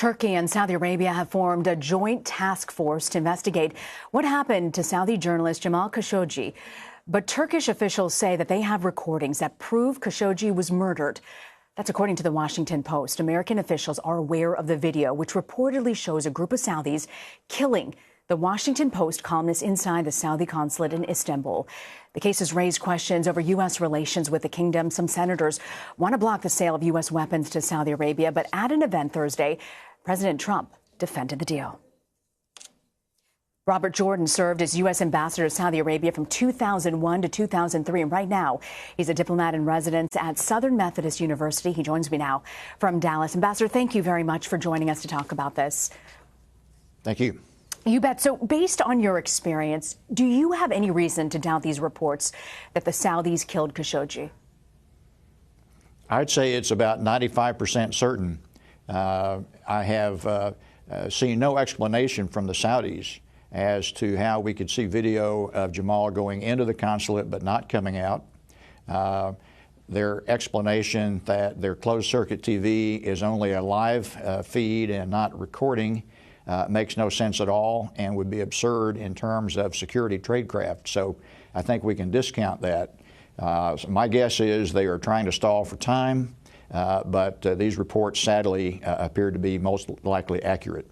Turkey and Saudi Arabia have formed a joint task force to investigate what happened to Saudi journalist Jamal Khashoggi. But Turkish officials say that they have recordings that prove Khashoggi was murdered. That's according to the Washington Post. American officials are aware of the video, which reportedly shows a group of Saudis killing the Washington Post columnist inside the Saudi consulate in Istanbul. The case has raised questions over U.S. relations with the kingdom. Some senators want to block the sale of U.S. weapons to Saudi Arabia, but at an event Thursday, President Trump defended the deal. Robert Jordan served as U.S. ambassador to Saudi Arabia from 2001 to 2003, and right now he's a diplomat in residence at Southern Methodist University. He joins me now from Dallas. Ambassador, thank you very much for joining us to talk about this. Thank you. You bet. So based on your experience, do you have any reason to doubt these reports that the Saudis killed Khashoggi? I'd say it's about 95% certain. I have seen no explanation from the Saudis as to how we could see video of Jamal going into the consulate but not coming out. Their explanation that their closed-circuit TV is only a live feed and not recording makes no sense at all and would be absurd in terms of security tradecraft. So I think we can discount that. So my guess is they are trying to stall for time, but these reports sadly appear to be most likely accurate.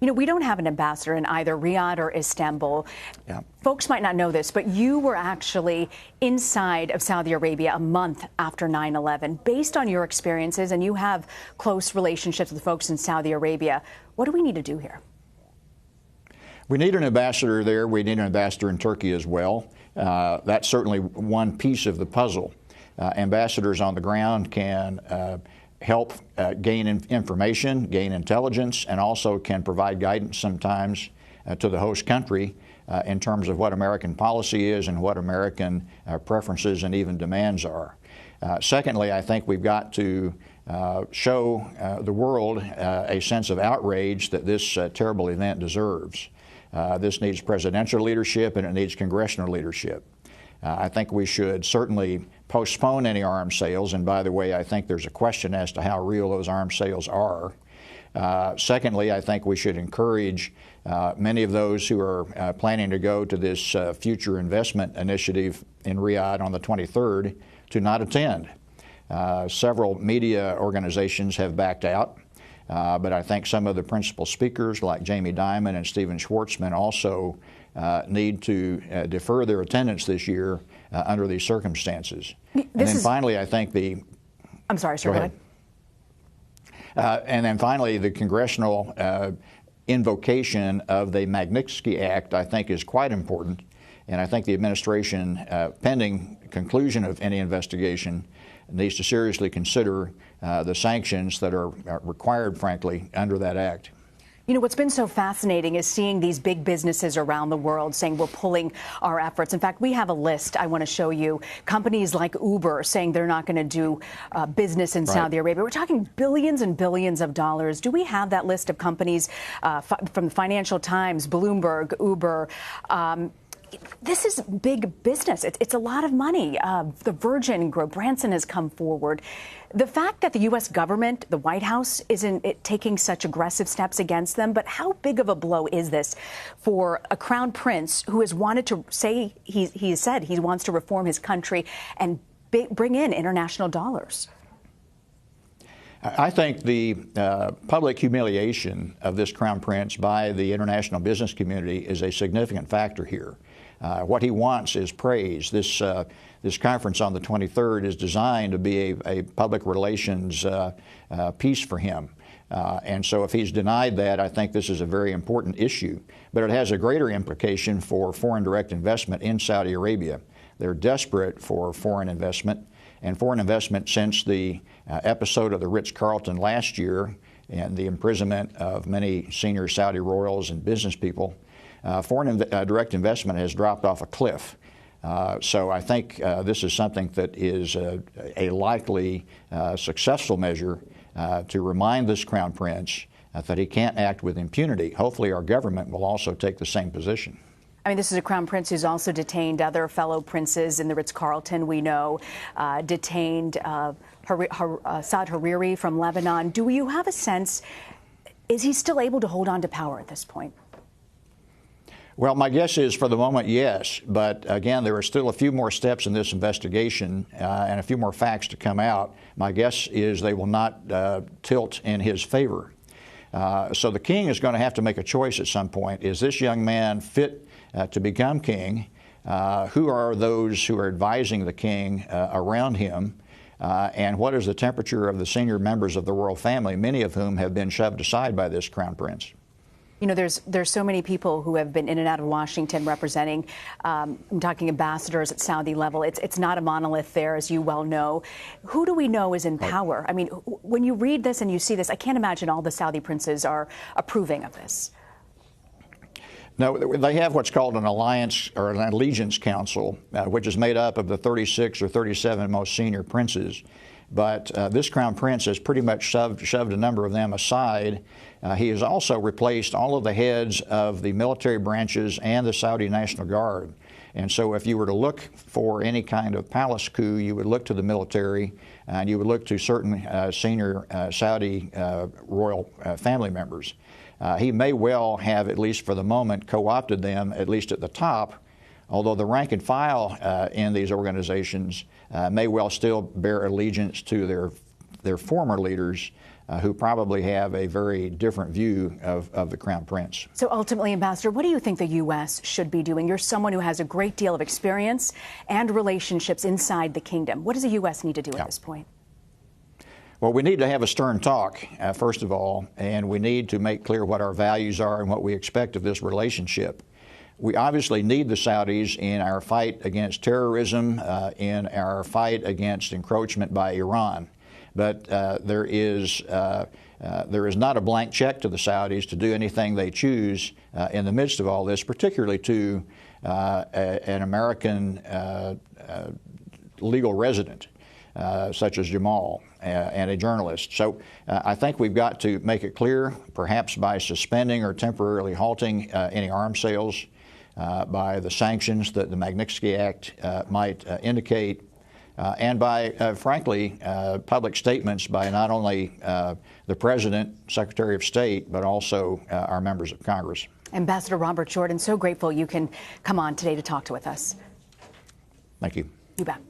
You know, we don't have an ambassador in either Riyadh or Istanbul. Yeah. Folks might not know this, but you were actually inside of Saudi Arabia a month after 9/11. Based on your experiences, and you have close relationships with folks in Saudi Arabia, what do we need to do here? We need an ambassador there. We need an ambassador in Turkey as well. That's certainly one piece of the puzzle. Ambassadors on the ground can help gain information, gain intelligence, and also can provide guidance sometimes to the host country in terms of what American policy is and what American preferences and even demands are. Secondly, I think we've got to show the world a sense of outrage that this terrible event deserves. This needs presidential leadership and it needs congressional leadership. I think we should certainly postpone any arms sales, and by the way, I think there's a question as to how real those arms sales are. Secondly, I think we should encourage many of those who are planning to go to this future investment initiative in Riyadh on the 23rd to not attend. Several media organizations have backed out, but I think some of the principal speakers like Jamie Dimon and Stephen Schwartzman also need to defer their attendance this year under these circumstances. And then finally, I think the... I'm sorry, sir. Go ahead. And then finally, the Congressional invocation of the Magnitsky Act, I think, is quite important. And I think the administration, pending conclusion of any investigation, needs to seriously consider the sanctions that are required, frankly, under that act. You know, what's been so fascinating is seeing these big businesses around the world saying we're pulling our efforts. In fact, we have a list I want to show you. Companies like Uber saying they're not going to do business in Saudi Arabia. We're talking billions and billions of dollars. Do we have that list of companies from the Financial Times, Bloomberg, Uber? This is big business. It's a lot of money. The Virgin Group, Branson has come forward. The fact that the U.S. government, the White House, isn't taking such aggressive steps against them, but how big of a blow is this for a crown prince who has wanted to say, he has said he wants to reform his country and bring in international dollars? I think the public humiliation of this crown prince by the international business community is a significant factor here. What he wants is praise. This conference on the 23rd is designed to be a public relations piece for him. And so if he's denied that, I think this is a very important issue. But it has a greater implication for foreign direct investment in Saudi Arabia. They're desperate for foreign investment. And foreign investment since the episode of the Ritz-Carlton last year and the imprisonment of many senior Saudi royals and business people, foreign direct investment has dropped off a cliff. So I think this is something that is a likely successful measure to remind this crown prince that he can't act with impunity. Hopefully our government will also take the same position. I mean, this is a crown prince who's also detained other fellow princes in the Ritz-Carlton, we know, detained Saad Hariri from Lebanon. Do you have a sense Is he still able to hold on to power at this point? Well, my guess is for the moment, yes. But again, there are still a few more steps in this investigation and a few more facts to come out. My guess is they will not tilt in his favor. So the king is going to have to make a choice at some point. Is this young man fit to become king? Who are those who are advising the king around him? And what is the temperature of the senior members of the royal family, many of whom have been shoved aside by this crown prince? You know, there's so many people who have been in and out of Washington representing, I'm talking ambassadors at Saudi level. It's not a monolith there, as you well know. Who do we know is in power? I mean, when you read this and you see this, I can't imagine all the Saudi princes are approving of this. No, they have what's called an alliance or an allegiance council, which is made up of the 36 or 37 most senior princes. But this crown prince has pretty much shoved a number of them aside. He has also replaced all of the heads of the military branches and the Saudi National Guard. And so if you were to look for any kind of palace coup, you would look to the military and you would look to certain senior Saudi royal family members. He may well have, at least for the moment, co-opted them, at least at the top, although the rank and file in these organizations may well still bear allegiance to their former leaders who probably have a very different view of the crown prince. So ultimately, Ambassador, what do you think the U.S. should be doing? You're someone who has a great deal of experience and relationships inside the kingdom. What does the U.S. need to do at this point? Well, we need to have a stern talk, first of all, and we need to make clear what our values are and what we expect of this relationship. We obviously need the Saudis in our fight against terrorism, in our fight against encroachment by Iran. But there is not a blank check to the Saudis to do anything they choose in the midst of all this, particularly to an American legal resident such as Jamal and a journalist. So I think we've got to make it clear, perhaps by suspending or temporarily halting any arms sales, by the sanctions that the Magnitsky Act might indicate, and by, frankly, public statements by not only the President, Secretary of State, but also our members of Congress. Ambassador Robert Jordan, so grateful you can come on today to talk with us. Thank you. You bet.